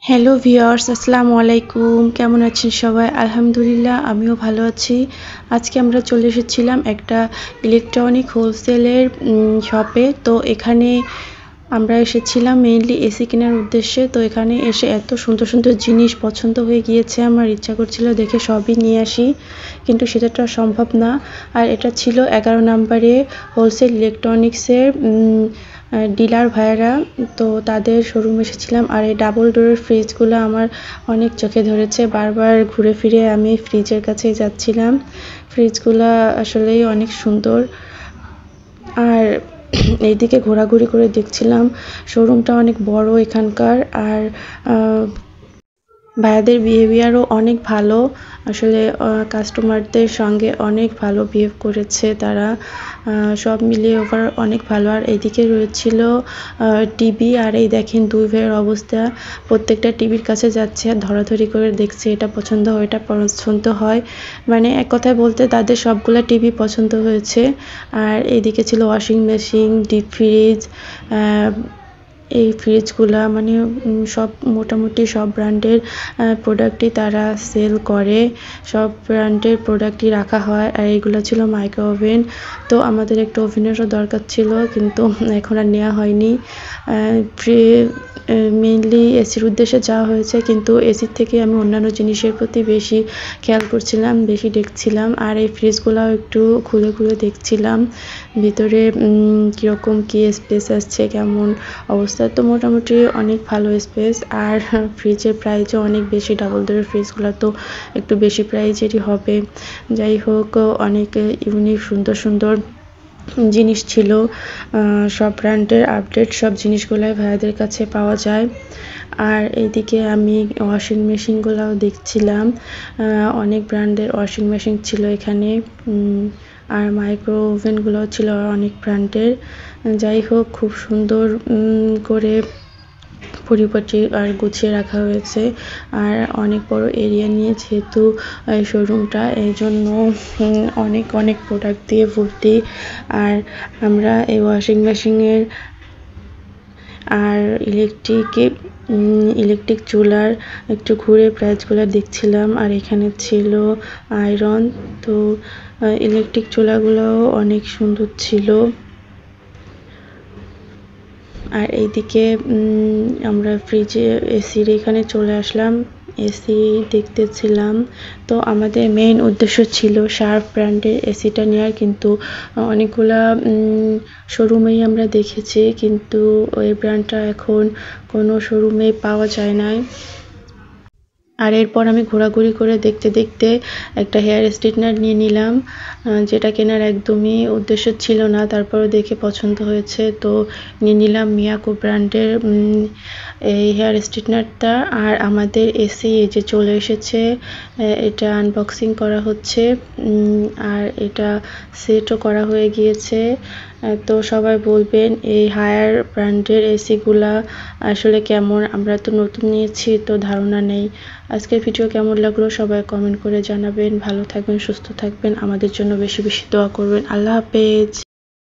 Hello viewers, আসসালামু আলাইকুম। কেমন আছেন সবাই? আলহামদুলিল্লাহ, আমিও ভালো আছি। আজকে আমরা চলে এসেছিলাম একটা ইলেকট্রনিক হোলসেলের শপে। তো এখানে আমরা এসেছিলাম মেইনলি এসি কেনার উদ্দেশ্যে। তো এখানে এসে এত সুন্দর সুন্দর জিনিস পছন্দ হয়ে গিয়েছে, আমার ইচ্ছা করছিল দেখে সবই নিয়ে আসি, কিন্তু সেটা তো সম্ভব না। আর এটা ছিল 11 নম্বরে হোলসেল ইলেকট্রনিক্সের ডিলার ভাইয়েরা। তো তাদের শোরুম এসেছিলাম। আর এই ডাবল ডোরের ফ্রিজগুলো আমার অনেক চোখে ধরেছে। বারবার ঘুরে ফিরে আমি ফ্রিজের কাছেই যাচ্ছিলাম। ফ্রিজগুলো আসলেই অনেক সুন্দর। আর এইদিকে ঘোরাঘুরি করে দেখছিলাম, শোরুমটা অনেক বড় এখানকার। আর ভাইয়াদের বিহেভিয়ারও অনেক ভালো। আসলে কাস্টমারদের সঙ্গে অনেক ভালো বিহেভ করেছে তারা। সব মিলিয়ে ওভার অনেক ভালো। আর এইদিকে রয়েছিল টিভি। আর এই দেখেন দুই ভাইয়ের অবস্থা, প্রত্যেকটা টিভির কাছে যাচ্ছে আর ধরাধরি করে দেখছে, এটা পছন্দ হয় এটা পছন্দ হয়, মানে এক কথায় বলতে তাদের সবগুলা টিভি পছন্দ হয়েছে। আর এইদিকে ছিল ওয়াশিং মেশিন, ডিপ ফ্রিজ। এই ফ্রিজগুলা মানে সব মোটামুটি সব ব্র্যান্ডের প্রোডাক্টই তারা সেল করে, সব ব্র্যান্ডের প্রোডাক্টই রাখা হয়। আর এইগুলো ছিল মাইক্রো ওভেন। তো আমাদের একটা ওভেনেরও দরকার ছিল, কিন্তু এখন আর নেওয়া হয়নি। মেইনলি এসির উদ্দেশ্যে যাওয়া হয়েছে, কিন্তু এসির থেকে আমি অন্যান্য জিনিসের প্রতি বেশি খেয়াল করছিলাম, বেশি দেখছিলাম। আর এই ফ্রিজগুলাও একটু খুলে খুলে দেখছিলাম ভিতরে কীরকম কী স্পেস আসছে, কেমন অবস্থা। তো মোটামুটি অনেক ভালো স্পেস। আর ফ্রিজের প্রাইসও অনেক বেশি, ডাবল ডোরের ফ্রিজগুলো তো একটু বেশি প্রাইজেরই হবে। যাই হোক, অনেক ইউনিক সুন্দর সুন্দর জিনিস ছিল। সব ব্র্যান্ডের আপডেট সব জিনিসগুলাই ভাইয়াদের কাছে পাওয়া যায়। আর এইদিকে আমি ওয়াশিং মেশিনগুলোও দেখছিলাম, অনেক ব্র্যান্ডের ওয়াশিং মেশিন ছিল এখানে। আর মাইক্রো ওভেনগুলোও ছিল অনেক ব্র্যান্ডের। যাই হোক, খুব সুন্দর করে পরিপাটি আর গুছিয়ে রাখা হয়েছে। আর অনেক বড় এরিয়া নিয়ে যেহেতু এই শোরুমটা, এই জন্য অনেক অনেক প্রোডাক্ট দিয়ে ভর্তি। আর আমরা এই ওয়াশিং মেশিনের আর ইলেকট্রিক চুলার একটু ঘুরে প্রাইসগুলো দেখছিলাম। আর এখানে ছিল আয়রন। তো ইলেকট্রিক চুলাগুলোও অনেক সুন্দর ছিল। আর এইদিকে আমরা ফ্রিজে এসির এখানে চলে আসলাম, এসি দেখতেছিলাম। তো আমাদের মেইন উদ্দেশ্য ছিল শার্প ব্র্যান্ডের এসিটা নেওয়ার, কিন্তু অনেকগুলা শোরুমেই আমরা দেখেছি, কিন্তু ওই ব্র্যান্ডটা এখন কোনো শোরুমেই পাওয়া যায় না। আর এরপর আমি ঘোরাঘুরি করে দেখতে দেখতে একটা হেয়ার স্ট্রেটনার নিয়ে নিলাম, যেটা কেনার একদমই উদ্দেশ্য ছিল না, তারপরও দেখে পছন্দ হয়েছে তো নিয়ে নিলাম মিয়াকো ব্র্যান্ডের এই হেয়ার স্ট্রেটনারটা। আর আমাদের এসি এই যে চলে এসেছে, এটা আনবক্সিং করা হচ্ছে। আর এটা সেটও করা হয়ে গিয়েছে। তো সবাই বলবেন এই হায়ার ব্র্যান্ডের এসিগুলা আসলে কেমন, আমরা তো নতুন নিয়েছি তো ধারণা নেই। আজকের ভিডিও কেমন লাগলো সবাই কমেন্ট করে জানাবেন। ভালো থাকবেন, সুস্থ থাকবেন, আমাদের জন্য বেশি বেশি দোয়া করবেন। আল্লাহ হাফেজ।